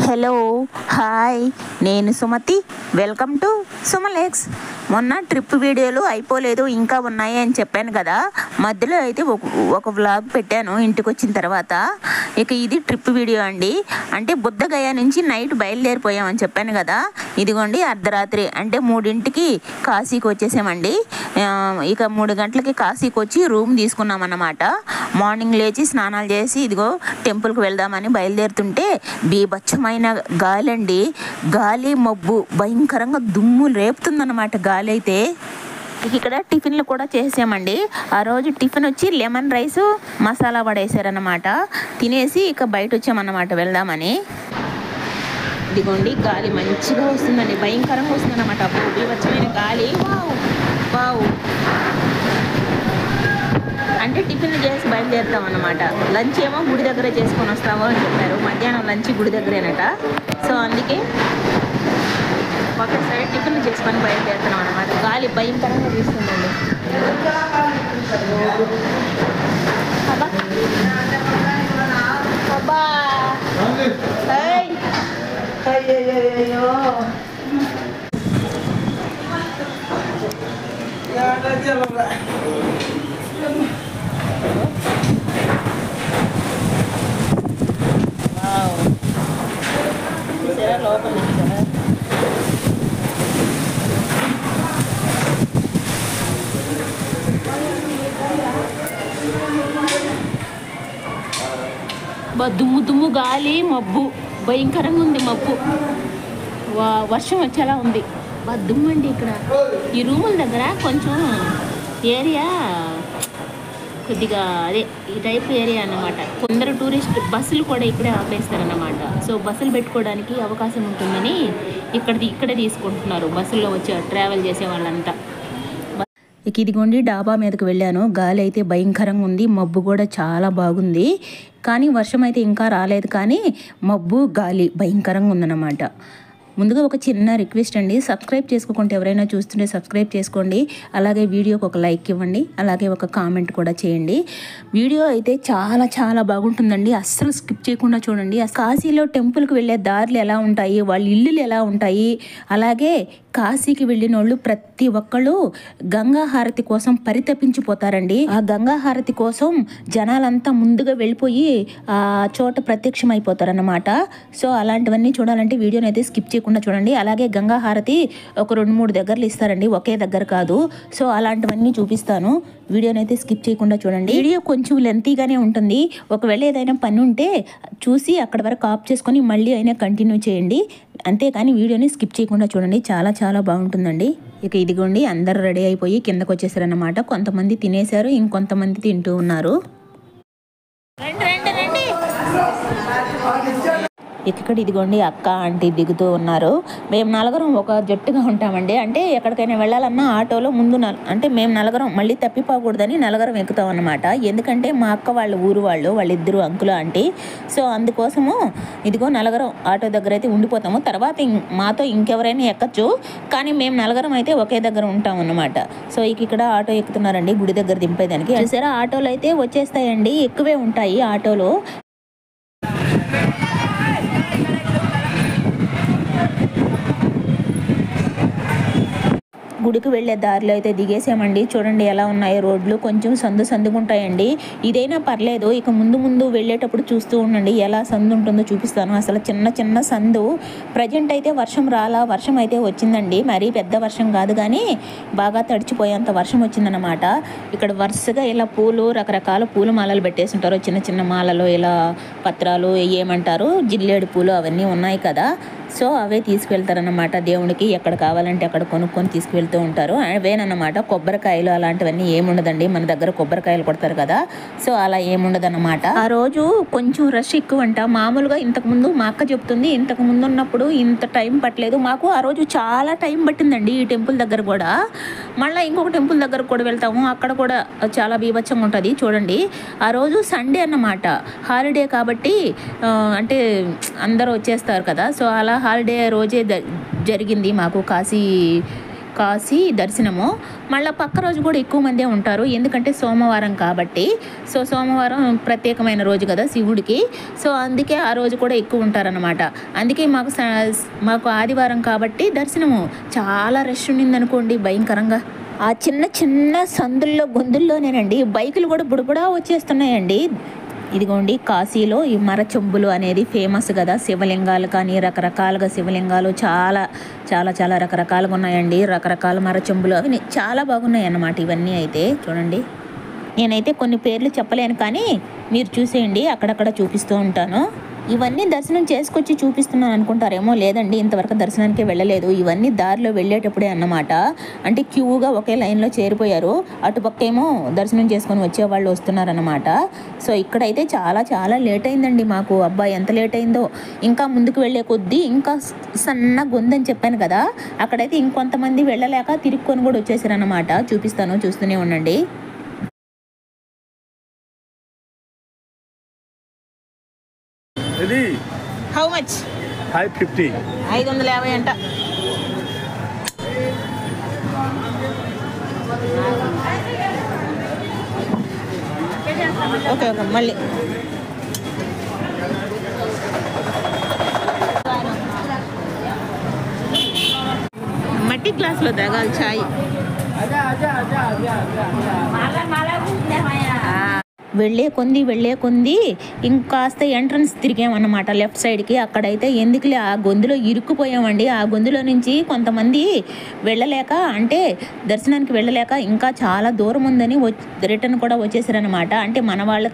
Hello hi నేను Sumathi welcome to సుమలేక్స్. మొన్న trip వీడియోలు అయిపోలేదు ఇంకా ఉన్నాయి అని చెప్పాను కదా. మధ్యలో అయితే ఒక వ్లాగ్ పెట్టాను ఇంటికి వచ్చిన తర్వాత. ఇక ఇది ట్రిప్ వీడియో అండి. అంటే బుద్ధగయ నుంచి నైట్ బయలుదేరిపోయామని చెప్పాను కదా. ఇదిగోండి అర్ధరాత్రి అంటే 3ంటికి కాశీకి వచ్చేసామండి. ఇక 3 గంటలకి కాశీకి వచ్చి రూమ్ తీసుకున్నామన్నమాట. మార్నింగ్ లేచి స్నానాలు చేసి ఇదిగో టెంపుల్కి వెళ్దామని బయలుదేరుతుంటే బీభత్సమైన గాలి అండి. గాలి మబ్బు భయంకరంగా దుమ్ము రేపుతుందన్నమాట గాలి అయితే. ఇక్కడ టిఫిన్లు కూడా చేసామండి. ఆ రోజు టిఫిన్ వచ్చి లెమన్ రైస్ మసాలా వడ వేసారన్నమాట. తినేసి ఇక బయట వచ్చామన్నమాట వెళ్దామని. ఇదిగోండి గాలి మంచిగా వస్తుందండి, భయంకరంగా వస్తుందన్నమాట. బీభత్సమైన గాలి. Wow wow. అంటే టిఫిన్ చేసి బయలుదేరుతాం అన్నమాట. లంచ్ ఏమో గుడి దగ్గరే చేసుకొని వస్తాము అని చెప్పారు. మధ్యాహ్నం లంచ్ గుడి దగ్గరేనట. సో అందుకే ఒకసారి టిఫిన్ చేసుకొని బయలుదేరుతున్నాం అన్నమాట. గాలి భయంకరంగా వీస్తుందండి. అబ్బా అయ్యో లోపల దుమ్ము దుమ్ము గాలి మబ్బు భయంకరంగా ఉంది. మబ్బు వర్షం వచ్చేలా ఉంది. దుమ్ము అండి. ఇక్కడ ఈ రూముల దగ్గర కొంచెం ఏరియా కొద్దిగా అదే ఈ టైప్ ఏరియా అన్నమాట. కొందరు టూరిస్ట్ బస్సులు కూడా ఇక్కడే ఆపేస్తారన్నమాట. సో బస్సులు పెట్టుకోవడానికి అవకాశం ఉంటుందని ఇక్కడే తీసుకుంటున్నారు బస్సుల్లో వచ్చి ట్రావెల్ చేసే వాళ్ళంతా. ఇక ఇదిగోండి డాబా మీదకి వెళ్ళాను. గాలి అయితే భయంకరంగా ఉంది, మబ్బు కూడా చాలా బాగుంది. కానీ వర్షం అయితే ఇంకా రాలేదు, కానీ మబ్బు గాలి భయంకరంగా ఉందన్నమాట. ముందుగా ఒక చిన్న రిక్వెస్ట్ అండి, సబ్స్క్రైబ్ చేసుకోకుంటే ఎవరైనా చూస్తుంటే సబ్స్క్రైబ్ చేసుకోండి. అలాగే వీడియోకి ఒక లైక్ ఇవ్వండి, అలాగే ఒక కామెంట్ కూడా చేయండి. వీడియో అయితే చాలా చాలా బాగుంటుందండి, అస్సలు స్కిప్ చేయకుండా చూడండి. కాశీలో టెంపుల్కి వెళ్ళే దారులు ఎలా ఉంటాయి, వాళ్ళ ఇల్లులు ఎలా ఉంటాయి, అలాగే కాశీకి వెళ్ళిన వాళ్ళు ప్రతి ఒక్కళ్ళు గంగా హారతి కోసం పరితపించిపోతారండి. ఆ గంగా హారతి కోసం జనాలంతా ముందుగా వెళ్ళిపోయి ఆ చోట ప్రత్యక్షం అయిపోతారన్నమాట. సో అలాంటివన్నీ చూడాలంటే వీడియోని అయితే స్కిప్ చేయకుండా చూడండి. అలాగే గంగా హారతి ఒక 2-3 దగ్గరలు ఇస్తారండి, ఒకే దగ్గర కాదు. సో అలాంటివన్నీ చూపిస్తాను, వీడియోని అయితే స్కిప్ చేయకుండా చూడండి. వీడియో కొంచెం లెంతీగానే ఉంటుంది. ఒకవేళ ఏదైనా పని ఉంటే చూసి అక్కడ వరకు ఆఫ్ చేసుకొని మళ్ళీ అయినా కంటిన్యూ చేయండి, అంతేకాని వీడియోని స్కిప్ చేయకుండా చూడండి. చాలా చాలా బాగుంటుందండి. ఇక ఇదిగోండి అందరు రెడీ అయిపోయి కిందకు వచ్చేసారన్నమాట. కొంతమంది తినేశారు, ఇంకొంతమంది తింటూ ఉన్నారు. ఇక్కడ ఇదిగోండి అక్క ఆంటీ దిగుతూ ఉన్నారు. మేము నలుగురం ఒక జట్టుగా ఉంటామండి. అంటే ఎక్కడికైనా వెళ్ళాలన్నా ఆటోలో ముందు అంటే మేము నలుగురం మళ్ళీ తప్పిపోకూడదని నలుగురం ఎక్కుతాం అన్నమాట. ఎందుకంటే మా అక్క వాళ్ళ ఊరు వాళ్ళిద్దరు అంకులు ఆంటీ. సో అందుకోసము ఇదిగో నలుగురం ఆటో దగ్గర అయితే ఉండిపోతాము. తర్వాత మాతో ఇంకెవరైనా ఎక్కచ్చు, కానీ మేము నలుగురం అయితే ఒకే దగ్గర ఉంటాం అన్నమాట. సో ఇక్కడ ఆటో ఎక్కుతున్నారండి గుడి దగ్గర దింపేదానికి. చూసారా ఆటోలు అయితే వచ్చేస్తాయండి, ఎక్కువే ఉంటాయి ఆటోలో. గుడికి వెళ్ళే దారిలో అయితే దిగేసామండి. చూడండి ఎలా ఉన్నాయో రోడ్లు, కొంచెం సందుగా ఉంటాయండి. ఇదైనా పర్లేదు, ఇక ముందు వెళ్ళేటప్పుడు చూస్తూ ఉండండి ఎలా సందు ఉంటుందో చూపిస్తాను. అసలు చిన్న సందు. ప్రజెంట్ అయితే వర్షం అయితే వచ్చిందండి, మరీ పెద్ద వర్షం కాదు, కానీ బాగా తడిచిపోయేంత వర్షం వచ్చిందనమాట. ఇక్కడ వరుసగా ఇలా రకరకాల పూల మాలలు పెట్టేసి ఉంటారు. చిన్న మాలలో ఇలా పత్రాలు ఏమంటారు, జిల్లేడు పూలు అవన్నీ ఉన్నాయి కదా. సో అవే తీసుకువెళ్తారన్నమాట దేవుడికి. ఎక్కడ కావాలంటే అక్కడ కొనుక్కొని తీసుకువెళ్తూ ఉంటారు. అవేనన్నమాట. కొబ్బరికాయలు అలాంటివన్నీ ఏముండదండి, మన దగ్గర కొబ్బరికాయలు కొడతారు కదా, సో అలా ఏముండదన్నమాట. ఆ రోజు కొంచెం రష్ ఎక్కువ అంట. మామూలుగా ఇంతకుముందు మా అక్క చెప్తుంది, ఇంతకు ముందు ఉన్నప్పుడు ఇంత టైం పట్టలేదు మాకు. ఆ రోజు చాలా టైం పట్టిందండి ఈ టెంపుల్ దగ్గర కూడా. మళ్ళీ ఇంకొక టెంపుల్ దగ్గర కూడా వెళ్తాము, అక్కడ కూడా చాలా బీభత్సంగా ఉంటుంది. చూడండి ఆ రోజు సండే అన్నమాట, హాలిడే కాబట్టి అంటే అందరూ వచ్చేస్తారు కదా. సో అలా హాలిడే రోజే జరిగింది మాకు కాశీ కాశీ దర్శనము. మళ్ళీ పక్క రోజు కూడా ఎక్కువ మందే ఉంటారు, ఎందుకంటే సోమవారం కాబట్టి. సో సోమవారం ప్రత్యేకమైన రోజు కదా శివుడికి, సో అందుకే ఆ రోజు కూడా ఎక్కువ ఉంటారనమాట. అందుకే మాకు ఆదివారం కాబట్టి దర్శనము చాలా రష్ ఉండింది అనుకోండి, భయంకరంగా. ఆ చిన్న చిన్న సందుల్లో గొంతుల్లోనేనండి బైకులు కూడా బుడబుడా వచ్చేస్తున్నాయండి. ఇదిగోండి కాశీలో ఈ మర చెంబులు అనేది ఫేమస్ కదా, శివలింగాలు కానీ రకరకాలుగా శివలింగాలు చాలా చాలా చాలా రకరకాలుగా ఉన్నాయండి. రకరకాల మర చెంబులు అవి చాలా బాగున్నాయి అన్నమాట. ఇవన్నీ అయితే చూడండి, నేనైతే కొన్ని పేర్లు చెప్పలేను కానీ మీరు చూసేయండి, అక్కడక్కడ చూపిస్తూ ఉంటాను. ఇవన్నీ దర్శనం చేసుకొచ్చి చూపిస్తున్నాను అనుకుంటారేమో, లేదండి ఇంతవరకు దర్శనానికి వెళ్ళలేదు. ఇవన్నీ దారిలో వెళ్ళేటప్పుడే అన్నమాట. అంటే క్యూగా ఒకే లైన్లో చేరిపోయారు, అటుపక్క ఏమో దర్శనం చేసుకొని వచ్చేవాళ్ళు వస్తున్నారన్నమాట. సో ఇక్కడైతే చాలా చాలా లేట్ అయిందండి మాకు. అబ్బాయి ఎంత లేట్ అయిందో. ఇంకా ముందుకు వెళ్ళే కొద్దీ ఇంకా సన్న గొందని చెప్పాను కదా, అక్కడైతే ఇంకొంతమంది వెళ్ళలేక తిరుక్కొని కూడా వచ్చేసారన్నమాట. చూపిస్తాను, చూస్తూనే ఉండండి. How much? 550. 550 అంట. ఓకే ఓకే మళ్ళీ మట్టి గ్లాసులో తాగాలి చాయ్. వెళ్ళే కొంది ఇంకాస్త ఎంట్రన్స్ తిరిగామన్నమాట లెఫ్ట్ సైడ్కి. అక్కడైతే ఎందుకులే ఆ గొంతులో ఇరుక్కుపోయామండి. ఆ గొంతులో నుంచి కొంతమంది వెళ్ళలేక, అంటే దర్శనానికి వెళ్ళలేక ఇంకా చాలా దూరం ఉందని రిటర్న్ కూడా వచ్చేసారనమాట. అంటే మన వాళ్ళు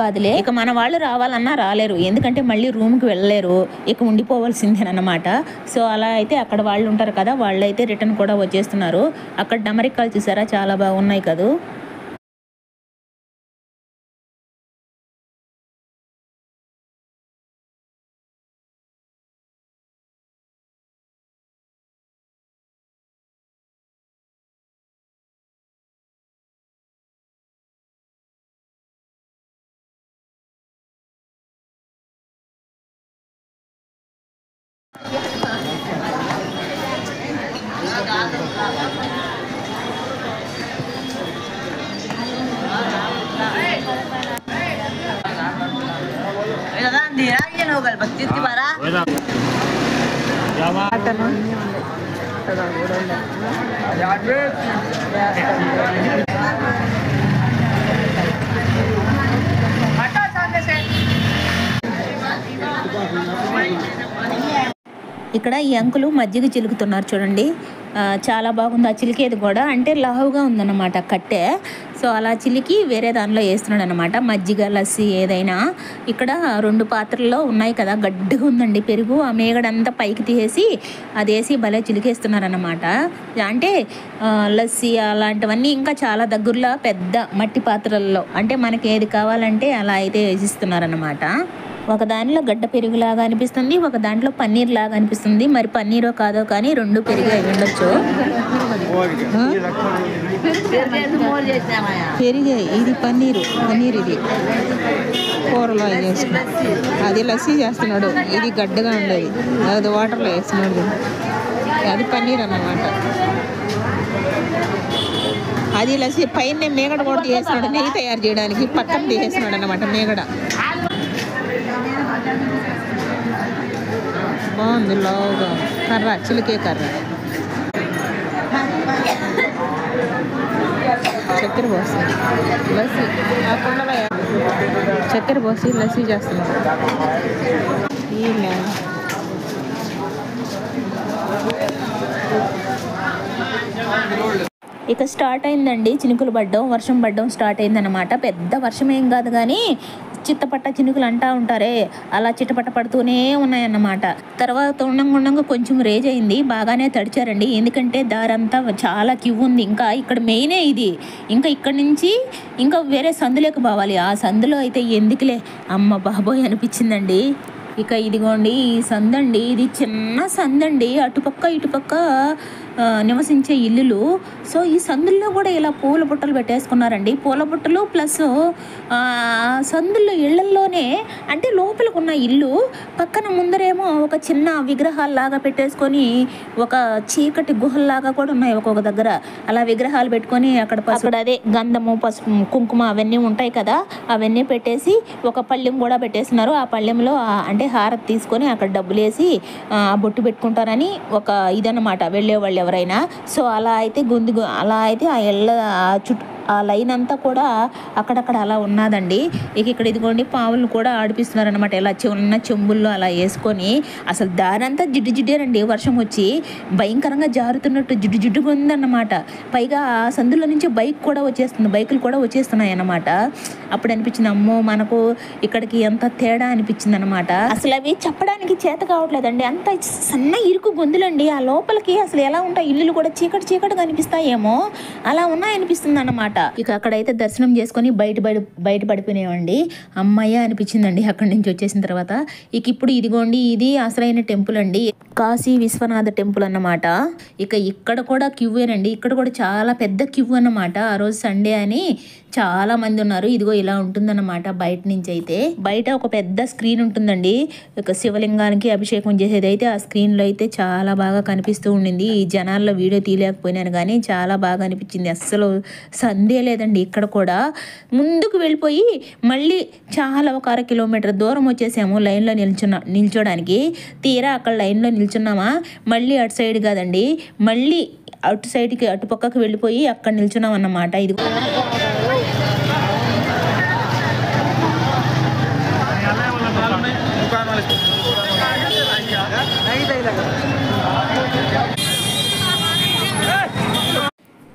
కాదులే, ఇక మన వాళ్ళు రావాలన్నా రాలేరు, ఎందుకంటే మళ్ళీ రూమ్కి వెళ్ళలేరు, ఇక ఉండిపోవాల్సిందేనమాట. సో అలా అయితే అక్కడ వాళ్ళు ఉంటారు కదా, వాళ్ళు అయితే రిటర్న్ కూడా వచ్చేస్తున్నారు. అక్కడ డమరికాలు చూసారా, చాలా బాగున్నాయి కదా. ఇక్కడ ఈ అంకులు మజ్జిగ చిలుకుతున్నారు చూడండి, చాలా బాగుంది. ఆ చిలికేది కూడా అంటే లావుగా ఉందన్నమాట కట్టె. సో అలా చిలికి వేరే దానిలో వేస్తున్నాడు అనమాట, మజ్జిగ లస్సీ ఏదైనా. ఇక్కడ 2 పాత్రల్లో ఉన్నాయి కదా, గడ్డిగా ఉందండి పెరుగు. ఆ మేగడంతా పైకి తీసేసి అది వేసి భలే చిలికేస్తున్నారన్నమాట. అంటే లస్సీ అలాంటివన్నీ ఇంకా చాలా దగ్గరలో పెద్ద మట్టి పాత్రల్లో, అంటే మనకి ఏది కావాలంటే అలా అయితే వేసిస్తున్నారన్నమాట. ఒక దాంట్లో గడ్డ పెరుగులాగా అనిపిస్తుంది, ఒక దాంట్లో పన్నీర్ లాగా అనిపిస్తుంది. మరి పన్నీరో కాదో కానీ 2 పెరుగు అయి ఉండొచ్చు. పెరిగే ఇది పన్నీరు ఇది కూరలో వేస్తున్నాడు, అది లస్సీ చేస్తున్నాడు. ఇది గడ్డగా ఉండేది, అది వాటర్లో వేస్తున్నాడు, అది పన్నీర్ అన్నమాట. అది లస్సీ పైన మేగడ కూడా తీసేస్తున్నాడు, నెయ్యి తయారు చేయడానికి పక్కన తీసేస్తున్నాడు అన్నమాట మేగడ. బాగుంది లావుగా, కర్ర చిలికే కర్ర. చక్కెర పోసి లస్సీ, ఆ కుండలో చక్కెర పోసి లస్సీ చేస్తున్నారు. ఇక స్టార్ట్ అయిందండి చినుకులు పడ్డం, వర్షం పడ్డం స్టార్ట్ అయిందన్నమాట. పెద్ద వర్షం ఏం కాదు కానీ చిత్తపట్ట చినుకులు అంటూ ఉంటారే, అలా చిట్టపట్ట పడుతూనే ఉన్నాయన్నమాట. తర్వాత ఉండంగా కొంచెం రేజ్ అయింది, బాగానే తడిచారండి. ఎందుకంటే దారంతా చాలా క్యూ ఉంది. ఇంకా ఇక్కడ మెయినే ఇది, ఇంకా ఇక్కడ నుంచి ఇంకా వేరే సందులోకి పోవాలి. ఆ సందులో అయితే ఎందుకులే అమ్మ బాబోయ్ అనిపించిందండి. ఇక ఇదిగోండి ఈ సందండి, ఇది చిన్న సందండి, అటుపక్క ఇటుపక్క నివసించే ఇల్లులు. సో ఈ సందుల్లో కూడా ఇలా పూల బుట్టలు పెట్టేసుకున్నారండి. పూల బుట్టలు ప్లస్ సందుల్లో ఇళ్లల్లోనే అంటే లోపలికి ఉన్న ఇల్లు పక్కన ముందరేమో ఒక చిన్న విగ్రహాల్లాగా పెట్టేసుకొని ఒక చీకటి గుహల్లాగా కూడా ఉన్నాయి ఒక్కొక్క దగ్గర. అలా విగ్రహాలు పెట్టుకొని అక్కడ అదే గంధము పసుపు కుంకుమ అవన్నీ ఉంటాయి కదా, అవన్నీ పెట్టేసి ఒక పళ్ళెం కూడా పెట్టేస్తున్నారు. ఆ పళ్ళెంలో అంటే హారతి తీసుకొని అక్కడ డబ్బులు వేసి బొట్టు పెట్టుకుంటారని ఒక ఇదన్నమాట వెళ్ళే వాళ్ళు ఎవరైనా. సో అలా అయితే అలా అయితే ఆ ఇళ్ళ చుట్టూ ఆ లైన్ అంతా కూడా అక్కడక్కడ అలా ఉన్నదండి. ఇక్కడ ఇదిగోండి పావులు కూడా ఆడిపిస్తున్నారనమాట. ఇలా ఉన్న చెంబుల్లో అలా వేసుకొని అసలు దారంతా జిడ్డు జిడ్డేనండి. వర్షం వచ్చి భయంకరంగా జారుతున్నట్టు జిడ్డుగా ఉందన్నమాట. పైగా ఆ సందులో నుంచి బైకులు కూడా వచ్చేస్తున్నాయి అన్నమాట. అప్పుడు అనిపించింది అమ్మో మనకు ఇక్కడికి ఎంత తేడా అనిపించింది అనమాట. అసలు అవి చెప్పడానికి చేత కావట్లేదండి, అంత సన్న ఇరుకు గొంతులండి. ఆ లోపలికి అసలు ఎలా ఉంటాయి ఇల్లులు కూడా చీకటిగా అనిపిస్తాయేమో అలా ఉన్నాయనిపిస్తుంది అన్నమాట. ఇక అక్కడైతే దర్శనం చేసుకొని బయట పడిపోయినాయండి. అమ్మయ్య అనిపించిందండి అక్కడి నుంచి వచ్చేసిన తర్వాత. ఇప్పుడు ఇదిగోండి ఇది అసలైన టెంపుల్ అండి, కాశీ విశ్వనాథ టెంపుల్ అన్నమాట. ఇక్కడ కూడా క్యూవేనండి. ఇక్కడ కూడా చాలా పెద్ద క్యూ అన్నమాట. ఆ రోజు సండే అని చాలా మంది ఉన్నారు. ఇదిగో ఇలా ఉంటుందన్నమాట. బయట నుంచి అయితే బయట ఒక పెద్ద స్క్రీన్ ఉంటుందండి. శివలింగానికి అభిషేకం చేసేది అయితే ఆ స్క్రీన్లో అయితే చాలా బాగా కనిపిస్తూ ఉండింది. ఈ జనాల్లో వీడియో తీయలేకపోయినాను కానీ చాలా బాగా అనిపించింది. అస్సలు సందే లేదండి. ఇక్కడ కూడా ముందుకు వెళ్ళిపోయి మళ్ళీ చాలా ఒక 1/2 కిలోమీటర్ దూరం వచ్చేసాము లైన్లో నిల్చోడానికి. తీరా అక్కడ లైన్లో నిల్చున్నామా, మళ్ళీ అటు సైడ్ కాదండి, మళ్ళీ అటు సైడ్కి అటు పక్కకి వెళ్ళిపోయి అక్కడ నిల్చున్నాం అన్నమాట. ఇది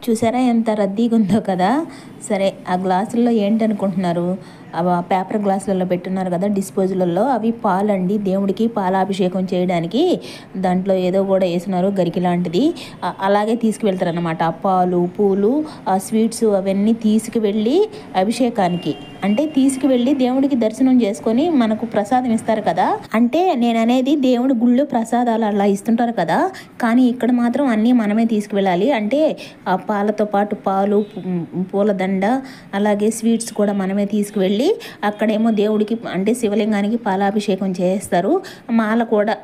చూసారా ఎంత రద్దీగా ఉందో కదా. సరే ఆ గ్లాసుల్లో ఏంటనుకుంటున్నారు, పేపర్ గ్లాసులలో పెట్టున్నారు కదా డిస్పోజల్లో, అవి పాలండి. దేవుడికి పాలాభిషేకం చేయడానికి దాంట్లో ఏదో కూడా వేసినారు గరికి లాంటిది. అలాగే తీసుకువెళ్తారనమాట. ఆ పాలు పూలు ఆ స్వీట్స్ అవన్నీ తీసుకువెళ్ళి అభిషేకానికి అంటే తీసుకువెళ్ళి దేవుడికి దర్శనం చేసుకొని మనకు ప్రసాదం ఇస్తారు కదా. అంటే నేను అనేది దేవుడి గుళ్ళో ప్రసాదాలు అలా ఇస్తుంటారు కదా, కానీ ఇక్కడ మాత్రం అన్నీ మనమే తీసుకువెళ్ళాలి. అంటే ఆ పాలతో పాటు పాలు పూలదండ అలాగే స్వీట్స్ కూడా మనమే తీసుకువెళ్ళి అక్కడేమో దేవుడికి అంటే శివలింగానికి పాలాభిషేకం చేస్తారు. మాల కూడా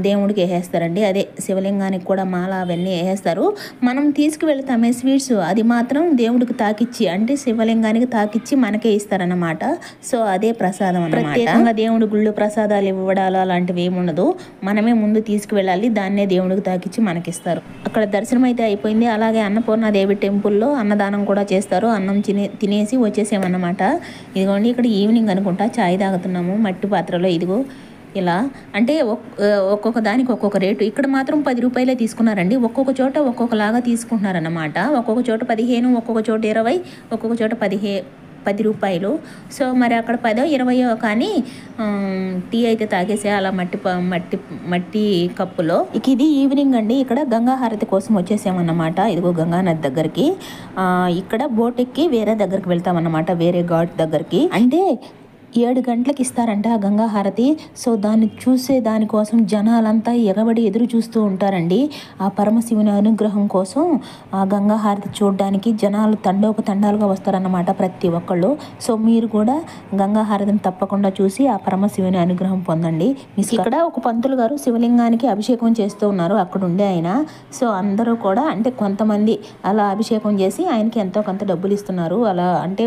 దేవుడికి వేసేస్తారండి. అదే శివలింగానికి కూడా మాల అవన్నీ వేసేస్తారు. మనం తీసుకువెళ్తామే స్వీట్స్, అది మాత్రం దేవుడికి తాకిచ్చి అంటే శివలింగానికి తాకిచ్చి మనకే ఇస్తారన్నమాట. సో అదే ప్రసాదం అన్నమాట. ప్రత్యేకంగా దేవుడి గుళ్ళు ప్రసాదాలు ఇవ్వడాలు అలాంటివి ఏముండదు, మనమే ముందు తీసుకువెళ్ళాలి, దాన్నే దేవుడికి తాకిచ్చి మనకిస్తారు. అక్కడ దర్శనం అయితే అయిపోయింది. అలాగే అన్నపూర్ణాదేవి టెంపుల్లో అన్నదానం కూడా చేస్తారు. అన్నం తినేసి వచ్చేసామన్నమాట. ఇదిగోండి ఇక్కడ ఈవినింగ్ అనుకుంటా చాయ్ తాగుతున్నాము మట్టి పాత్రలో. ఇదిగో ఇలా అంటే ఒక్కొక్క దానికి ఒక్కొక్క రేటు. ఇక్కడ మాత్రం 10 రూపాయలే తీసుకున్నారండి. ఒక్కొక్క చోట ఒక్కొక్కలాగా తీసుకుంటున్నారన్నమాట. ఒక్కొక్క చోట 15, ఒక్కొక్క చోట 20, ఒక్కొక్క చోట 10 రూపాయలు. సో మరి అక్కడ 10, 20 కానీ టీ అయితే తాగేసే అలా మట్టి కప్పులో. ఇది ఈవినింగ్ అండి. ఇక్కడ గంగా హారతి కోసం వచ్చేసామన్నమాట. ఇదిగో గంగా నది దగ్గరికి. ఇక్కడ బోట్ ఎక్కి వేరే దగ్గరికి వెళ్తామన్నమాట, వేరే ఘాట్ దగ్గరికి. అంటే 7 గంటలకు ఇస్తారంట ఆ గంగా హారతి. సో దాన్ని చూసే దానికోసం జనాలంతా ఎగబడి ఎదురు చూస్తూ ఉంటారండి. ఆ పరమశివుని అనుగ్రహం కోసం ఆ గంగా హారతి చూడడానికి జనాలు తండాలుగా వస్తారన్నమాట ప్రతి ఒక్కళ్ళు. సో మీరు కూడా గంగా హారతిని తప్పకుండా చూసి ఆ పరమశివుని అనుగ్రహం పొందండి. ఇక్కడ ఒక పంతులు గారు శివలింగానికి అభిషేకం చేస్తూ ఉన్నారు అక్కడ ఉండే ఆయన. సో అందరూ కూడా అంటే కొంతమంది అలా అభిషేకం చేసి ఆయనకి ఎంతో కొంత డబ్బులు ఇస్తున్నారు. అలా అంటే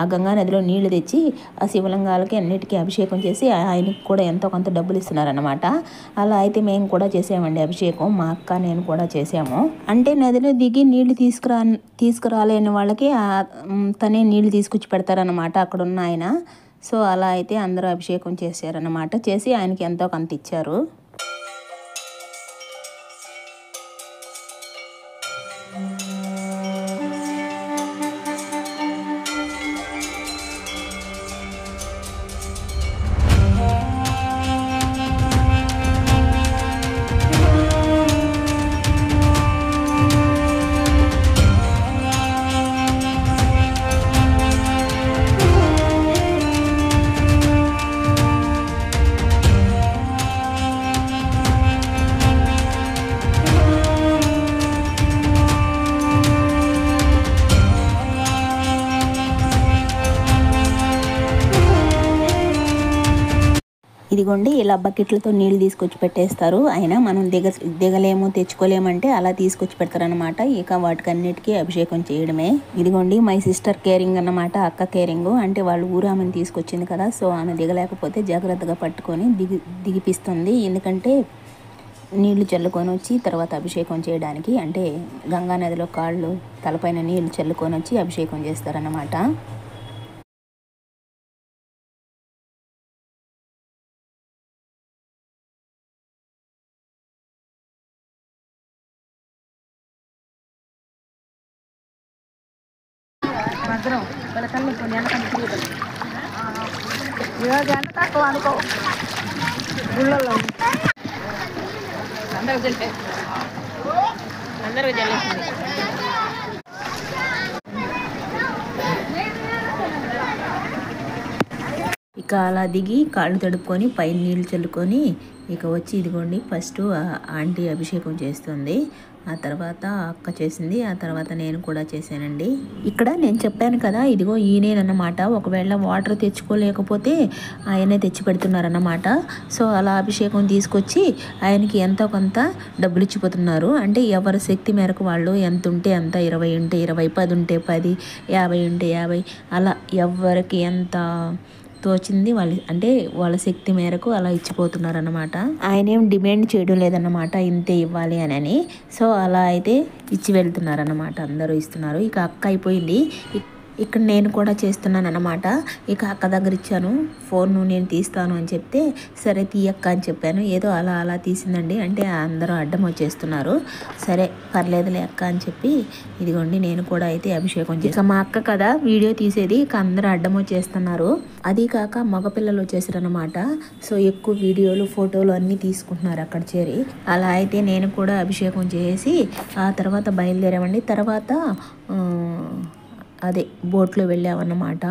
ఆ గంగా నదిలో నీళ్లు తెచ్చి ఆ శివలింగాలకి అన్నిటికీ అభిషేకం చేసి ఆయనకి కూడా ఎంతో కొంత డబ్బులు ఇస్తున్నారన్నమాట. అలా అయితే మేము కూడా చేసామండి అభిషేకం, మా అక్క నేను కూడా చేసాము. అంటే నదిలో దిగి నీళ్లు తీసుకురాలేని వాళ్ళకి తనే నీళ్లు తీసుకొచ్చి పెడతారన్నమాట అక్కడ ఉన్న ఆయన. సో అలా అయితే అందరూ అభిషేకం చేశారన్నమాట. చేసి ఆయనకి ఎంతో కొంత ఇచ్చారు. ఇదిగోండి ఇలా బకెట్లతో నీళ్ళు తీసుకొచ్చి పెట్టేస్తారు. అయినా మనం దిగలేము తెచ్చుకోలేమంటే అలా తీసుకొచ్చి పెడతారనమాట. ఇక వాటికన్నిటికీ అభిషేకం చేయడమే. ఇదిగోండి మై సిస్టర్ కేరింగ్ అన్నమాట, అక్క కేరింగ్. అంటే వాళ్ళు ఊరు ఆమెను తీసుకొచ్చింది కదా, సో ఆమె దిగలేకపోతే జాగ్రత్తగా పట్టుకొని దిగిపిస్తుంది. ఎందుకంటే నీళ్లు చల్లుకొని వచ్చి తర్వాత అభిషేకం చేయడానికి, అంటే గంగా నదిలో కాళ్ళు తలపైన నీళ్లు చల్లుకొని వచ్చి అభిషేకం చేస్తారన్నమాట. అందరూ జల్లేసింది. ఇక అలా దిగి కాళ్ళు తడుపుకొని పైన నీళ్ళు చల్లుకొని ఇక వచ్చి ఇదిగోండి ఫస్ట్ ఆంటీ అభిషేకం చేస్తుంది, ఆ తర్వాత అక్క చేసింది, ఆ తర్వాత నేను కూడా చేశానండి. ఇక్కడ నేను చెప్పాను కదా, ఇదిగో ఈయనేనన్నమాట. ఒకవేళ వాటర్ తెచ్చుకోలేకపోతే ఆయనే తెచ్చి పెడుతున్నారన్నమాట. సో అలా అభిషేకం తీసుకొచ్చి ఆయనకి ఎంతో కొంత డబ్బులు ఇచ్చిపోతున్నారు. అంటే ఎవరి శక్తి మేరకు వాళ్ళు ఎంత ఉంటే అంత, 20 ఉంటే 20, 10 ఉంటే 10, 50 ఉంటే 50, అలా ఎవరికి ఎంత తోచింది వాళ్ళు, అంటే వాళ్ళ శక్తి మేరకు అలా ఇచ్చిపోతున్నారు అన్నమాట. ఆయన ఏం డిమాండ్ చేయడం లేదన్నమాట ఇంతే ఇవ్వాలి అని. సో అలా అయితే ఇచ్చి వెళ్తున్నారన్నమాట, అందరూ ఇస్తున్నారు. ఇక అక్క అయిపోయింది, ఇక్కడ నేను కూడా చేస్తున్నాను అన్నమాట. ఇక అక్క దగ్గర ఇచ్చాను ఫోన్, నేను తీస్తాను అని చెప్తే సరే తీయక్క అని చెప్పాను. ఏదో అలా అలా తీసిందండి, అంటే అందరూ అడ్డం వచ్చేస్తున్నారు. సరే పర్లేదులే అక్క అని చెప్పి ఇదిగోండి నేను కూడా అయితే అభిషేకం చేస్తాను. మా అక్క కదా వీడియో తీసేది, ఇక అందరూ అడ్డం వచ్చేస్తున్నారు. అది కాక మగపిల్లలు వచ్చేసారు అనమాట. సో ఎక్కువ వీడియోలు ఫోటోలు అన్నీ తీసుకుంటున్నారు అక్కడ చేరి. అలా అయితే నేను కూడా అభిషేకం చేసి ఆ తర్వాత బయలుదేరామండి. తర్వాత అదే బోట్లో వెళ్ళామన్నమాట.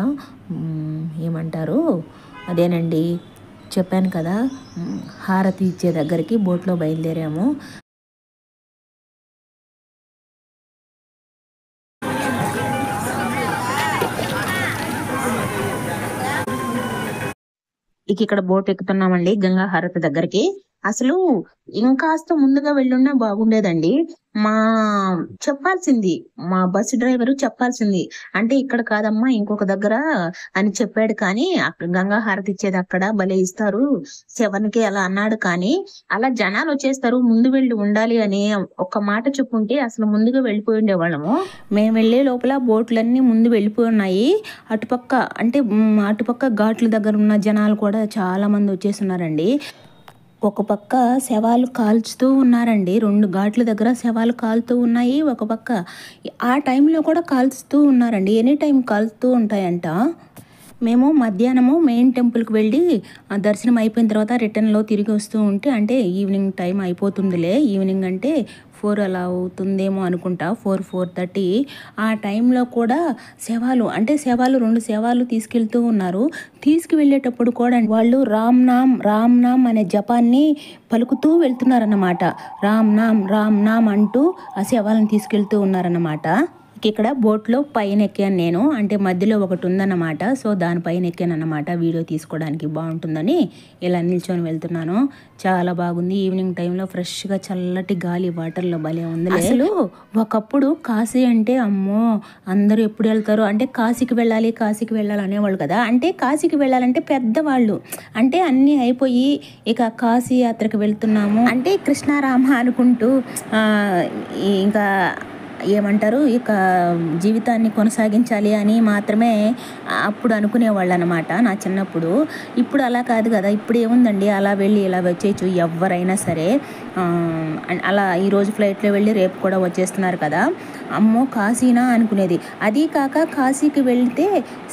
ఏమంటారు అదేనండి, చెప్పాను కదా, హారతి ఇచ్చే దగ్గరికి బోట్లో బయలుదేరాము. ఇక్కడ బోట్ ఎక్కుతున్నామండి గంగా హారతి దగ్గరికి. అసలు ఇంకాస్త ముందుగా వెళ్ళున్నా బాగుండేదండి. చెప్పాల్సింది మా బస్సు డ్రైవరు చెప్పాల్సింది, అంటే ఇక్కడ కాదమ్మా ఇంకొక దగ్గర అని చెప్పాడు. కానీ అక్కడ గంగా హారతి ఇచ్చేది అక్కడ భలే ఇస్తారు 7కి అలా అన్నాడు. కానీ అలా జనాలు వచ్చేస్తారు, ముందు వెళ్ళి ఉండాలి అని ఒక మాట చెప్పుంటే అసలు ముందుగా వెళ్ళిపోయి ఉండేవాళ్ళము. మేము వెళ్ళే లోపల బోట్లన్నీ ముందు వెళ్ళిపోయి ఉన్నాయి. అటుపక్క ఘాట్ల దగ్గర ఉన్న జనాలు కూడా చాలా మంది వచ్చేస్తున్నారండి. ఒక పక్క శవాలు కాల్చుతూ ఉన్నారండి, 2 ఘాట్ల దగ్గర శవాలు కాలుతూ ఉన్నాయి. ఒక పక్క ఆ టైంలో కూడా కాల్చుతూ ఉన్నారండి, ఎనీ టైం కాల్చుతూ ఉంటాయంట. మేము మధ్యాహ్నము మెయిన్ టెంపుల్కి వెళ్ళి దర్శనం అయిపోయిన తర్వాత రిటర్న్లో తిరిగి వస్తూ ఉంటే, అంటే ఈవినింగ్ టైం అయిపోతుందిలే, ఈవినింగ్ అంటే 4 అలా అవుతుందేమో అనుకుంటా, 4-4:30 ఆ టైంలో కూడా శవాలు 2 శవాలు తీసుకెళ్తూ ఉన్నారు. తీసుకువెళ్ళేటప్పుడు కూడా వాళ్ళు రామ్ నామ్ అనే జపాన్ని పలుకుతూ వెళ్తున్నారన్నమాట. రామ్ నామ్ అంటూ ఆ శవాలను తీసుకెళ్తూ ఉన్నారన్నమాట. ఇక్కడ బోట్లో పైన ఎక్కాను నేను, అంటే మధ్యలో ఒకటి ఉందన్నమాట. సో దానిపైన ఎక్కాను అన్నమాట, వీడియో తీసుకోవడానికి బాగుంటుందని ఇలా నిల్చొని వెళ్తున్నాను. చాలా బాగుంది, ఈవినింగ్ టైంలో ఫ్రెష్గా చల్లటి గాలి వాటర్లో భలే ఉంది. అసలు ఒకప్పుడు కాశీ అంటే అమ్మో అందరూ ఎప్పుడు వెళ్తారు అంటే కాశీకి వెళ్ళాలి అనేవాళ్ళు కదా. అంటే కాశీకి వెళ్ళాలంటే పెద్దవాళ్ళు, అంటే అన్నీ అయిపోయి ఇక కాశీ యాత్రకు వెళ్తున్నాము అంటే కృష్ణారామ అనుకుంటూ ఇంకా ఏమంటారు ఇక జీవితాన్ని కొనసాగించాలి అని మాత్రమే అప్పుడు అనుకునేవాళ్ళు అనమాట నా చిన్నప్పుడు. ఇప్పుడు అలా కాదు కదా, ఇప్పుడు ఏముందండి అలా వెళ్ళి ఇలా వచ్చేయచ్చు ఎవరైనా సరే. అలా ఈరోజు ఫ్లైట్లో వెళ్ళి రేపు కూడా వచ్చేస్తున్నారు కదా. అమ్మో కాశీనా అనుకునేది. అది కాక కాశీకి వెళ్తే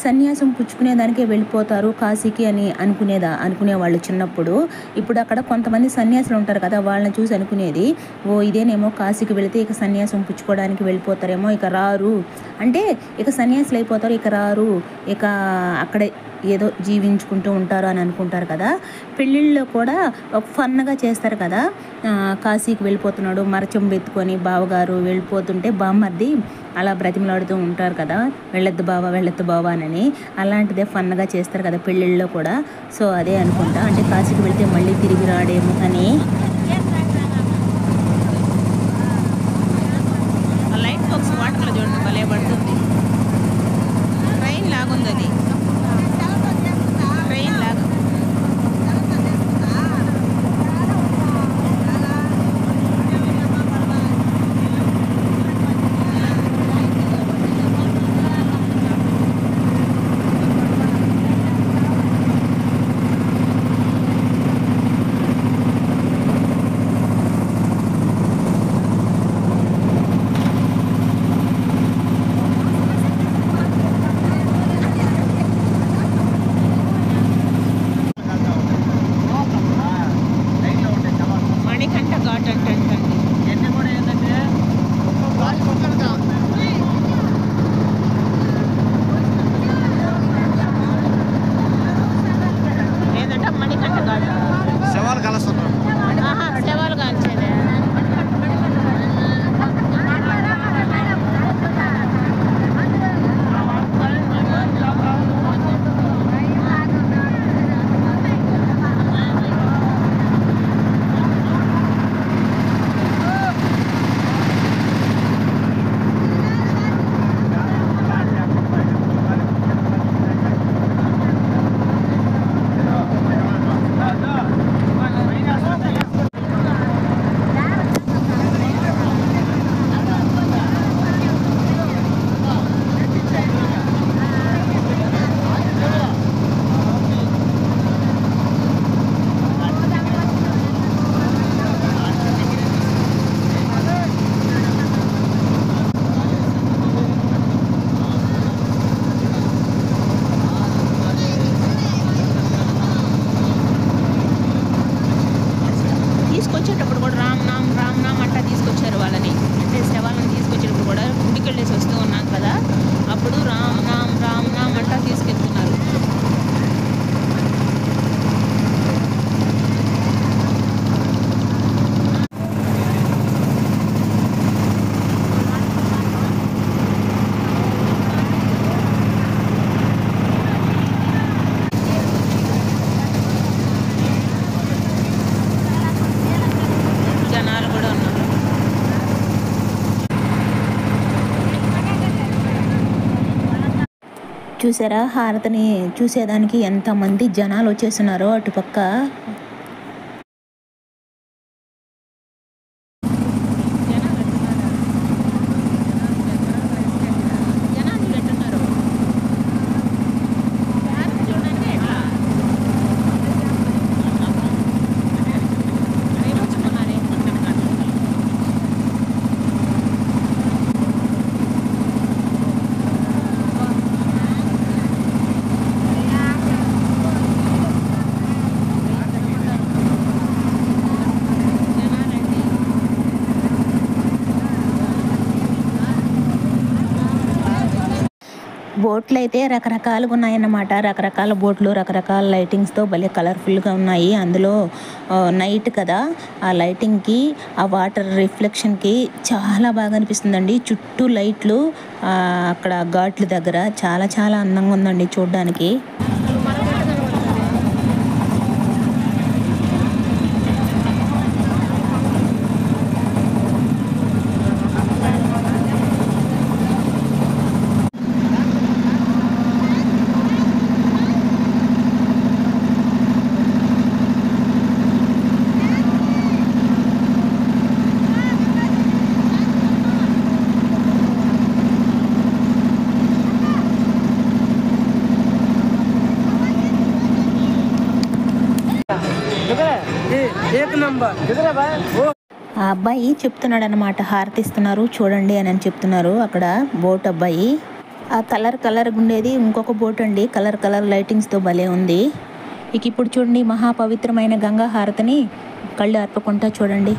సన్యాసం పుచ్చుకునేదానికే వెళ్ళిపోతారు కాశీకి అని అనుకునేవాళ్ళు చిన్నప్పుడు. ఇప్పుడు అక్కడ కొంతమంది సన్యాసులు ఉంటారు కదా, వాళ్ళని చూసి అనుకునేది ఓ ఇదేనేమో కాశీకి వెళితే ఇక సన్యాసం పుచ్చుకోవడానికి వెళ్ళిపోతారేమో, ఇక రారు అంటే ఇక సన్యాసులు అయిపోతారు, ఇక రారు, ఇక అక్కడే ఏదో జీవించుకుంటూ ఉంటారు అని అనుకుంటారు కదా. పెళ్ళిళ్ళలో కూడా ఫన్గా చేస్తారు కదా. కాశీకి వెళ్ళిపోతున్నాడు, మరచం ఎత్తుకొని బావగారు వెళ్ళిపోతుంటే బామ్మర్ది అలా బ్రతిమలాడుతూ ఉంటారు కదా, వెళ్ళొద్దు బావా అని. అలాంటిదే ఫన్గా చేస్తారు కదా పెళ్ళిళ్ళలో కూడా. సో అదే అనుకుంటా, అంటే కాశీకి వెళ్తే మళ్ళీ తిరిగి రాడేమో అని. లైట్ బాక్స్ వాటర్లో చూడండి భలే పడుతుంది. ట్రైన్ లాగుంది అది, ట్రైన్ లాగా. మణికంఠ ఘాట్ అంటండి. లేదంటే మణికంఠ ఘాట్ శవాలు కాల్చేదే. తీసుకొచ్చేటప్పుడు కూడా రామ్ నామ్ అంటా తీసుకొచ్చారు వాళ్ళని. అంటే శవాలను తీసుకొచ్చేటప్పుడు కూడా గుడికి వెళ్ళేసి వస్తూ ఉన్నాం కదా, అప్పుడు రామ్ నామ్ అంటా తీసుకెళ్తున్నారు. జనాలు కూడా ఉన్నారు. చూసారా, హారతిని చూసేదానికి ఎంతమంది జనాలు వచ్చేస్తున్నారో అటుపక్క. జనాలు ఎట్టున్నారు చూడండి ఎట్లా నేర్చుకున్నారే. బోట్లు అయితే రకరకాలుగా ఉన్నాయన్నమాట. రకరకాల బోట్లు రకరకాల లైటింగ్స్తో భలే కలర్ఫుల్గా ఉన్నాయి. అందులో నైట్ కదా, ఆ లైటింగ్కి ఆ వాటర్ రిఫ్లెక్షన్కి చాలా బాగా అనిపిస్తుందండి. చుట్టూ లైట్లు అక్కడ ఘాట్ల దగ్గర చాలా చాలా అందంగా ఉందండి చూడడానికి. ఆ అబ్బాయి చెప్తున్నాడు అనమాట, హారతిస్తున్నారు చూడండి అని చెప్తున్నారు అక్కడ బోట్ అబ్బాయి. ఆ కలర్ ఉండేది ఇంకొక బోట్ అండి, కలర్ లైటింగ్స్తో భలే ఉంది. ఇక ఇప్పుడు చూడండి మహాపవిత్రమైన గంగా హారతిని కళ్ళు అర్పకుండా చూడండి.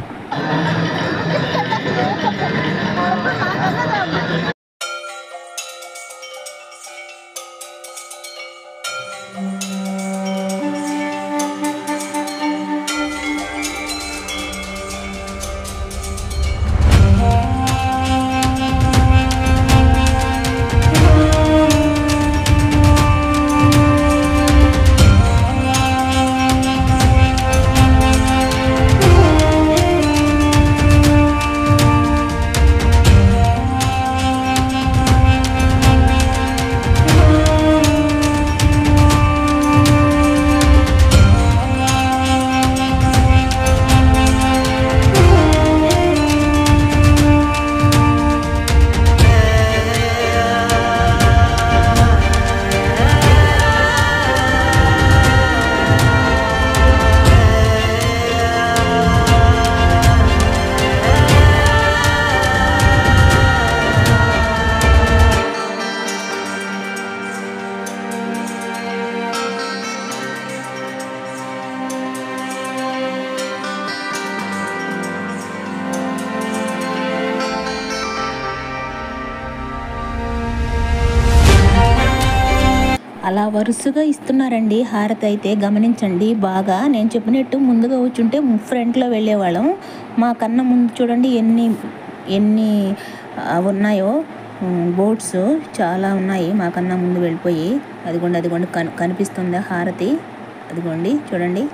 వరుసగా ఇస్తున్నారండి హారతి అయితే గమనించండి బాగా. నేను చెప్పినట్టు ముందుగా వచ్చుంటే ఫ్రంట్లో వెళ్ళేవాళ్ళం. మాకన్నా ముందు చూడండి ఎన్ని ఎన్ని ఉన్నాయో బోట్స్ చాలా ఉన్నాయి. మాకన్నా ముందు వెళ్ళిపోయి అదిగోండి కనిపిస్తుందా హారతి? అదిగోండి చూడండి.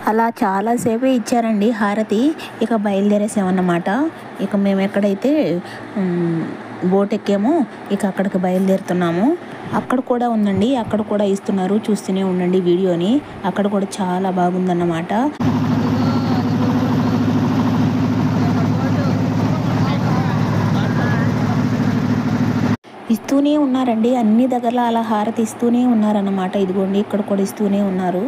అలా చాలాసేపే ఇచ్చారండి హారతి. ఇక బయలుదేరేసామన్నమాట. ఇక మేము ఎక్కడైతే బోట్ ఎక్కామో ఇక అక్కడికి బయలుదేరుతున్నాము. అక్కడ కూడా ఉందండి, అక్కడ కూడా ఇస్తున్నారు, చూస్తూనే ఉండండి వీడియోని. అక్కడ కూడా చాలా బాగుందన్నమాట. ఇస్తూనే ఉన్నారండి, అన్ని దగ్గర అలా హారతి ఇస్తూనే ఉన్నారన్నమాట. ఇదిగోండి ఇక్కడ కూడా ఇస్తూనే ఉన్నారు.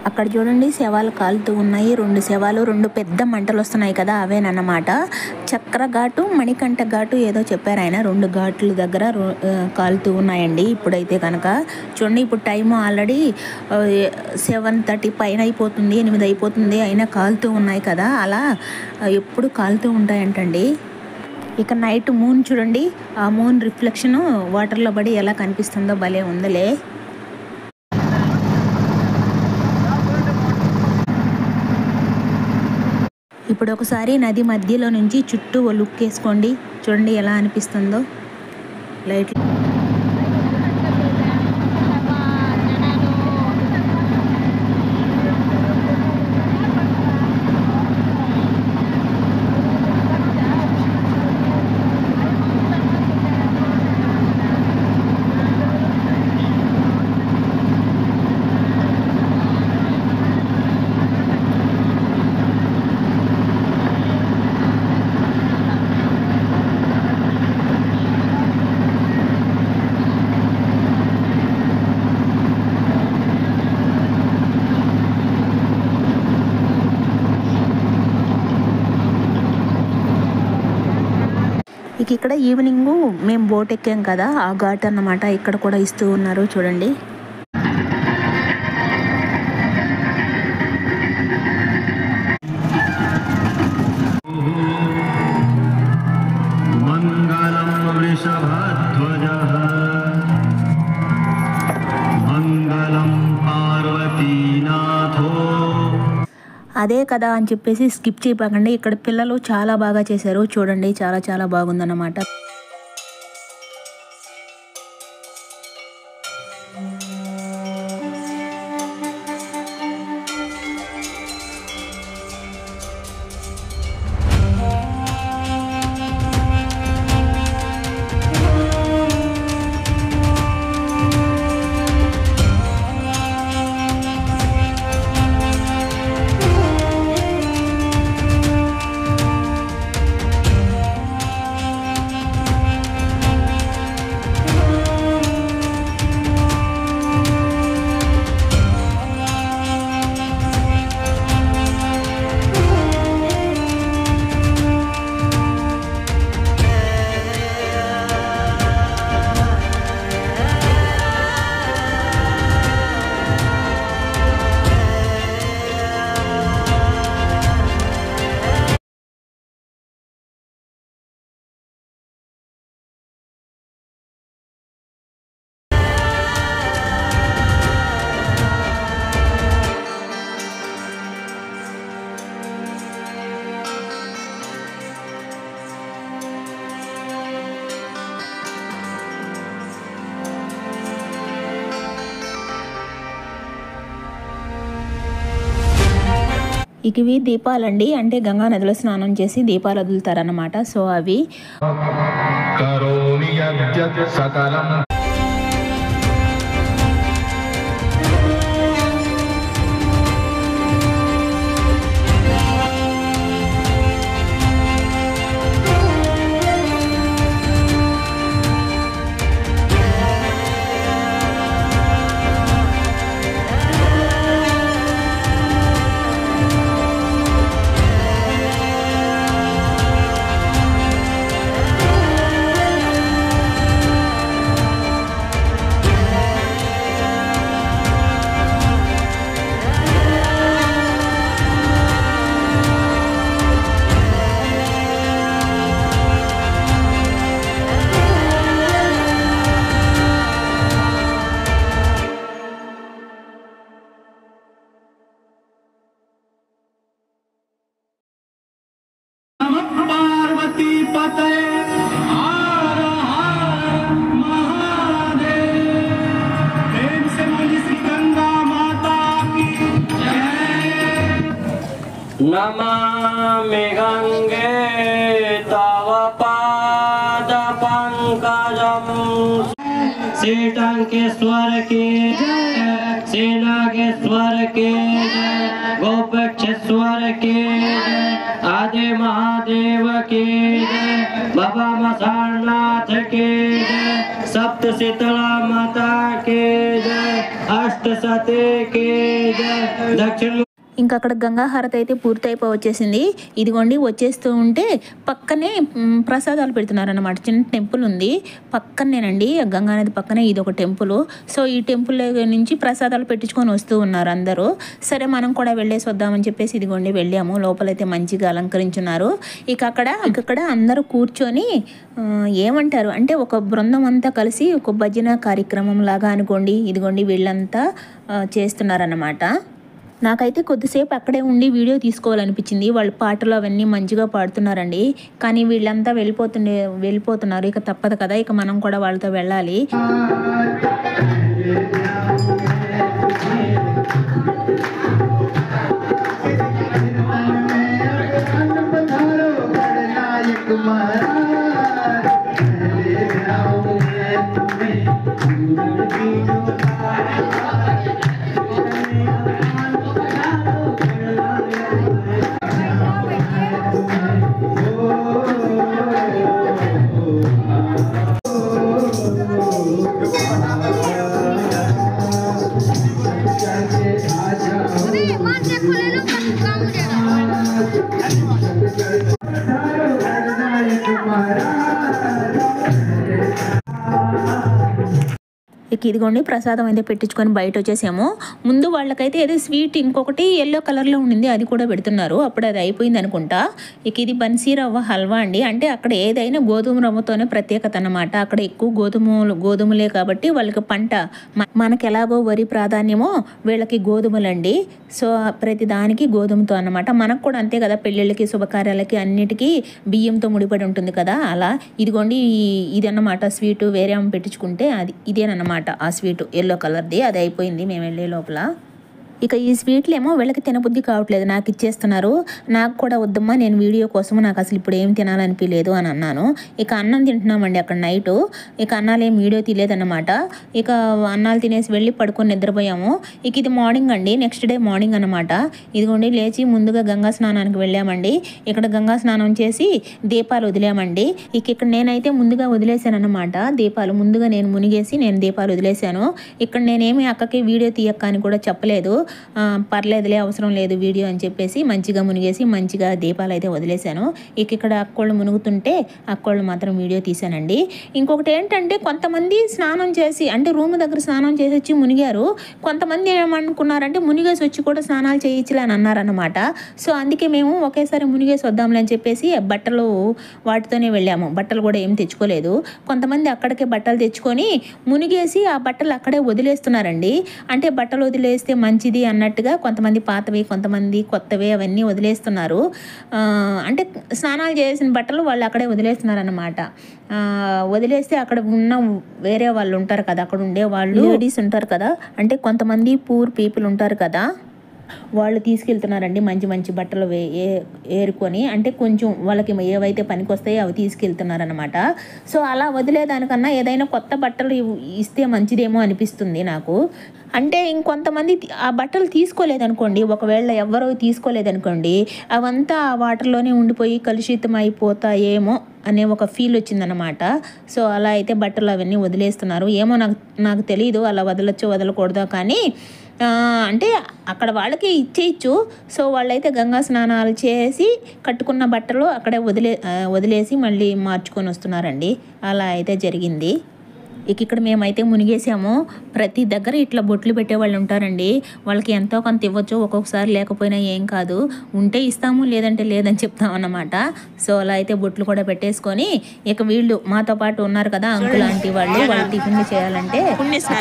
అక్కడ చూడండి శవాలు కాలుతూ ఉన్నాయి. 2 శవాలు, 2 పెద్ద మంటలు వస్తున్నాయి కదా, అవేనన్నమాట. చక్ర ఘాటు, మణికంఠ ఘాటు ఏదో చెప్పారు ఆయన. 2 ఘాట్ల దగ్గర కాలుతూ ఉన్నాయండి. ఇప్పుడైతే కనుక చూడండి, ఇప్పుడు టైం ఆల్రెడీ 7:30 పైన అయిపోతుంది, 8 అయిపోతుంది, అయినా కాలుతూ ఉన్నాయి కదా. అలా ఎప్పుడు కాలుతూ ఉంటాయంటండి. ఇక నైట్ మూన్ చూడండి, ఆ మూన్ రిఫ్లెక్షన్ వాటర్లో పడి ఎలా కనిపిస్తుందో భలే ఉందలే. ఇప్పుడు ఒకసారి నది మధ్యలో నుంచి చుట్టూ లుక్ వేసుకోండి, చూడండి ఎలా అనిపిస్తుందో లైట్. ఇక ఇక్కడ ఈవినింగ్ మేము బోట్ ఎక్కాం కదా, ఆ ఘాట్ అన్నమాట. ఇక్కడ కూడా ఇస్తూ ఉన్నారు చూడండి. మంగళం వృషభధ్వజః మంగళం పార్వతీనాథో. అదే కదా అని చెప్పేసి స్కిప్ చేయకండి. ఇక్కడ పిల్లలు చాలా బాగా చేశారు చూడండి, చాలా చాలా బాగుందన్నమాట. ఇవి దీపాలండి, అంటే గంగా నదిలో స్నానం చేసి దీపాలు వదులుతారన్నమాట. సో అవి కరోమి యద్యత్ సకలం नमामि गंगे तव पाद पंकजम। श्री टंकेश्वर के जय, श्री नागेश्वर के जय, गोपेक्षेश्वर के जय, आदि महादेव के जय, बाबा मसारनाथ के जय, सप्त शीतला माता के जय, अष्ट सती के जय, दक्षिण ఇంకా అక్కడ గంగా హారతి అయితే పూర్తి అయిపోయి వచ్చేసింది. ఇదిగోండి వచ్చేస్తూ ఉంటే పక్కనే ప్రసాదాలు పెడుతున్నారన్నమాట. చిన్న టెంపుల్ ఉంది పక్కనేనండి, గంగా నది పక్కనే ఇది ఒక టెంపుల్. సో ఈ టెంపుల్ నుంచి ప్రసాదాలు పెట్టించుకొని వస్తూ ఉన్నారు అందరూ. సరే మనం కూడా వెళ్ళేసి వద్దామని చెప్పేసి ఇదిగోండి వెళ్ళాము. లోపలైతే మంచిగా అలంకరించున్నారు. ఇక అక్కడ అందరూ కూర్చొని ఏమంటారు అంటే ఒక బృందం అంతా కలిసి ఒక భజన కార్యక్రమం లాగా అనుకోండి. ఇదిగోండి వీళ్ళంతా చేస్తున్నారన్నమాట. నాకైతే కొద్దిసేపు అక్కడే ఉండి వీడియో తీసుకోవాలనిపించింది. వాళ్ళు పాటలు అవన్నీ మంచిగా పాడుతున్నారండి. కానీ వీళ్ళంతా వెళ్ళిపోతున్నారు. ఇక తప్పదు కదా, ఇక మనం కూడా వాళ్ళతో వెళ్ళాలి. ఇదిగోండి ప్రసాదం అయితే పెట్టించుకొని బయట వచ్చేసాము. ముందు వాళ్ళకైతే ఏదో స్వీట్ ఇంకొకటి ఎల్లో కలర్లో ఉండింది, అది కూడా పెడుతున్నారు. అప్పుడు అది అయిపోయింది అనుకుంటా. ఇక ఇది బన్సీ రవ్వ హల్వా అండి. అంటే అక్కడ ఏదైనా గోధుమ రవ్వతోనే ప్రత్యేకత అన్నమాట. అక్కడ ఎక్కువ గోధుమలే కాబట్టి వాళ్ళకి పంట మనకి ఎలాగో వరి ప్రాధాన్యమో వీళ్ళకి గోధుమలండి. సో ప్రతి దానికి గోధుమతో అన్నమాట. మనకు కూడా అంతే కదా, పెళ్ళిళ్ళకి శుభకార్యాలకి అన్నిటికీ బియ్యంతో ముడిపడి ఉంటుంది కదా. అలా ఇదిగోండి ఇదన్నమాట స్వీటు. వేరే పెట్టించుకుంటే అది ఇదేనమాట ఆ స్వీటు ఎల్లో కలర్ది. అది అయిపోయింది మేము వెళ్ళే లోపల. ఇక ఈ స్వీట్లు ఏమో వీళ్ళకి తినబుద్ధి కావట్లేదు, నాకు ఇచ్చేస్తున్నారు. నాకు కూడా వద్దమ్మా, నేను వీడియో కోసం నాకు అసలు ఇప్పుడు ఏం తినాలనిపించలేదు అని అన్నాను. ఇక అన్నం తింటున్నామండి అక్కడ నైటు. ఇక అన్నాలు ఏం వీడియో తీయలేదన్నమాట. ఇక అన్నాలు తినేసి వెళ్ళి పడుకొని నిద్రపోయాము. ఇక ఇది మార్నింగ్ అండి, నెక్స్ట్ డే మార్నింగ్ అనమాట. ఇదిగోండి లేచి ముందుగా గంగా స్నానానికి వెళ్ళామండి. ఇక్కడ గంగా స్నానం చేసి దీపాలు వదిలామండి. ఇక ఇక్కడ నేనైతే ముందుగా వదిలేసాను అనమాట దీపాలు. ముందుగా నేను మునిగేసి నేను దీపాలు వదిలేసాను. ఇక్కడ నేనేమి అక్కకి వీడియో తీయక్క అని కూడా చెప్పలేదు. పర్లేదులే అవసరం లేదు వీడియో అని చెప్పేసి మంచిగా మునిగేసి మంచిగా దీపాలు అయితే వదిలేశాను. ఇక్కడ అక్కోళ్ళు మునుగుతుంటే అక్కోళ్ళు మాత్రం వీడియో తీశానండి. ఇంకొకటి ఏంటంటే కొంతమంది స్నానం చేసి అంటే రూమ్ దగ్గర స్నానం చేసి వచ్చి మునిగారు. కొంతమంది ఏమనుకున్నారంటే మునిగేసి వచ్చి కూడా స్నానాలు చేయించలే అని అన్నారన్నమాట. సో అందుకే మేము ఒకేసారి మునిగేసి వద్దాంలే అని చెప్పేసి బట్టలు వాటితోనే వెళ్ళాము. బట్టలు కూడా ఏం తెచ్చుకోలేదు. కొంతమంది అక్కడికే బట్టలు తెచ్చుకొని మునిగేసి ఆ బట్టలు అక్కడే వదిలేస్తున్నారండి. అంటే బట్టలు వదిలేస్తే మంచిది అన్నట్టుగా కొంతమంది పాతవి కొంతమంది కొత్తవి అవన్నీ వదిలేస్తున్నారు. అంటే స్నానాలు చేసిన బట్టలు వాళ్ళు అక్కడే వదిలేస్తున్నారు అన్నమాట. వదిలేస్తే అక్కడ ఉన్న వేరే వాళ్ళు ఉంటారు కదా, అక్కడ ఉండే వాళ్ళు లేడీస్ ఉంటారు కదా, అంటే కొంతమంది పూర్ పీపుల్ ఉంటారు కదా, వాళ్ళు తీసుకెళ్తున్నారండి మంచి మంచి బట్టలు ఏరుకొని, అంటే కొంచెం వాళ్ళకి ఏవైతే పనికి వస్తాయో అవి తీసుకెళ్తున్నారనమాట. సో అలా వదిలేదానికన్నా ఏదైనా కొత్త బట్టలు ఇస్తే మంచిదేమో అనిపిస్తుంది నాకు. అంటే ఇంకొంతమంది ఆ బట్టలు తీసుకోలేదనుకోండి, ఒకవేళ ఎవరో తీసుకోలేదనుకోండి, అవంతా ఆ వాటర్లోనే ఉండిపోయి కలుషితం అయిపోతాయేమో అనే ఒక ఫీల్ వచ్చిందనమాట. సో అలా అయితే బట్టలు అవన్నీ వదిలేస్తున్నారు. ఏమో నాకు తెలియదు అలా వదలొచ్చో వదలకూడదో, కానీ అంటే అక్కడ వాళ్ళకి ఇచ్చేయచ్చు. సో వాళ్ళైతే గంగా స్నానాలు చేసి కట్టుకున్న బట్టలు అక్కడే వదిలేసి మళ్ళీ మార్చుకొని వస్తున్నారండి. అలా అయితే జరిగింది. ఇక్కడ మేమైతే మునిగేసాము. ప్రతి దగ్గర ఇట్లా బొట్లు పెట్టేవాళ్ళు ఉంటారండి. వాళ్ళకి ఎంతో కొంత ఇవ్వచ్చు, ఒక్కొక్కసారి లేకపోయినా ఏం కాదు, ఉంటే ఇస్తాము లేదంటే లేదని చెప్తామన్నమాట. సో అలా అయితే బొట్లు కూడా పెట్టేసుకొని ఇక వీళ్ళు మాతో పాటు ఉన్నారు కదా అంకుల్ ఆంటీ వాళ్ళు టిఫిన్లు చేయాలంటే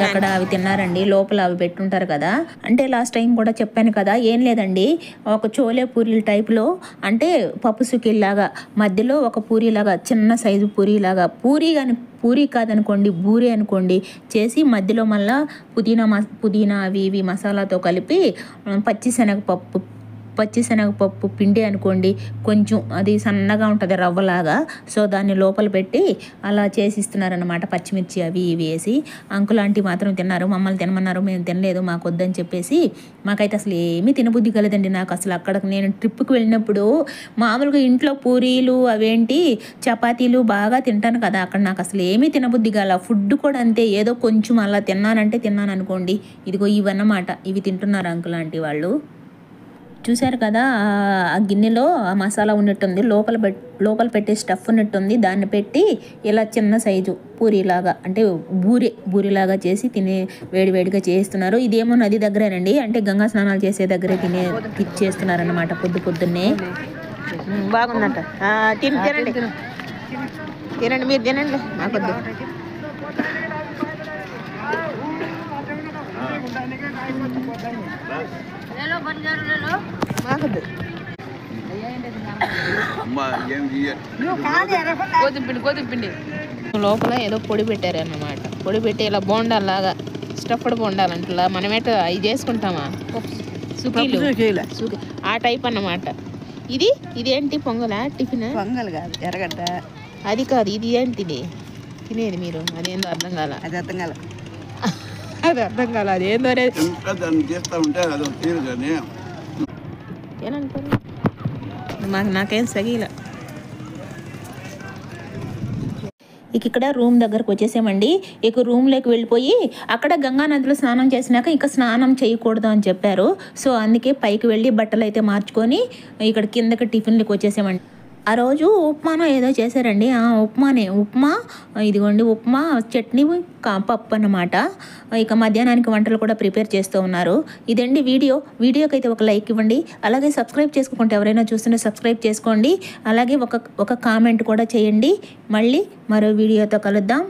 అక్కడ అవి తిన్నారండి. లోపల అవి పెట్టుంటారు కదా, అంటే లాస్ట్ టైం కూడా చెప్పాను కదా, ఏం లేదండి, ఒక చోలే పూరీల టైప్లో, అంటే పప్పు సుకీల్లాగా మధ్యలో ఒక పూరీలాగా చిన్న సైజు పూరీలాగా, పూరీ కాదనుకోండి బూరి అనుకోండి చేసి మధ్యలో మళ్ళీ పుదీనా అవి ఇవి మసాలాతో కలిపి పచ్చిశనగపప్పు పిండి అనుకోండి, కొంచెం అది సన్నగా ఉంటుంది రవ్వలాగా. సో దాన్ని లోపల పెట్టి అలా చేసి ఇస్తున్నారనమాట, పచ్చిమిర్చి అవి ఇవి వేసి. అంకుల్ ఆంటీ మాత్రం తిన్నారు, మమ్మల్ని తినమన్నారు, మేము తినలేదు, మాకు వద్దని చెప్పేసి. మాకైతే అసలు ఏమీ తినబుద్ధి కలదండి. నాకు అసలు అక్కడికి నేను ట్రిప్కి వెళ్ళినప్పుడు మామూలుగా ఇంట్లో పూరీలు అవేంటి చపాతీలు బాగా తింటాను కదా, అక్కడ నాకు అసలు ఏమీ తినబుద్ధి కాల. ఫుడ్ కూడా అంతే, ఏదో కొంచెం అలా తిన్నాను అనుకోండి. ఇదిగో ఇవన్నమాట, ఇవి తింటున్నారు అంకుల్ ఆంటీ వాళ్ళు. చూశారు కదా, ఆ గిన్నెలో ఆ మసాలా ఉన్నట్టుంది, లోపల పెట్టే స్టఫ్ ఉన్నట్టుంది, దాన్ని పెట్టి ఇలా చిన్న సైజు పూరీలాగా, అంటే బూరిలాగా చేసి వేడివేడిగా చేస్తున్నారు. ఇదేమో నది దగ్గరేనండి, అంటే గంగా స్నానాలు చేసే దగ్గరే చేస్తున్నారన్నమాట పొద్దున్నే. బాగుందంట. తినండి మీరు తినండి, నాకొద్దు. గోధుమపిండి లోపల ఏదో పొడి పెట్టారు అన్నమాట. పొడి పెట్టి ఇలా బోండాలాగా స్టఫ్డ్ బోండాలంటలా మనమేట అవి చేసుకుంటామా సుకీలు ఆ టైప్ అన్నమాట. ఇదేంటి పొంగలా టిఫిన్? పొంగల్ కాదు, ఎర్రగడ్డ. అది కాదు, ఇది ఏంటిది తినేది మీరు? అదేందో అర్థం కాల. అదేందో ఏనంటారు, నాకేం సగీల. ఇక్కడ రూమ్ దగ్గరకు వచ్చేసామండి. ఇక రూమ్లోకి వెళ్ళిపోయి అక్కడ గంగా నదిలో స్నానం చేసినాక ఇంకా స్నానం చేయకూడదు అని చెప్పారు. సో అందుకే పైకి వెళ్ళి బట్టలు అయితే మార్చుకొని ఇక్కడ కిందకి టిఫిన్లకు వచ్చేసామండి. ఆ రోజు ఉప్మానో ఏదో చేశారండి. ఉప్మా ఇదిగోండి, ఉప్మా చట్నీ పప్పు అన్నమాట. ఇక మధ్యాహ్నానికి వంటలు కూడా ప్రిపేర్ చేస్తూ ఉన్నారు. ఇదండి వీడియోకి అయితే ఒక లైక్ ఇవ్వండి, అలాగే సబ్స్క్రైబ్ చేసుకోండి, ఎవరైనా చూస్తుంటే సబ్స్క్రైబ్ చేసుకోండి, అలాగే ఒక కామెంట్ కూడా చేయండి. మళ్ళీ మరో వీడియోతో కలుద్దాం.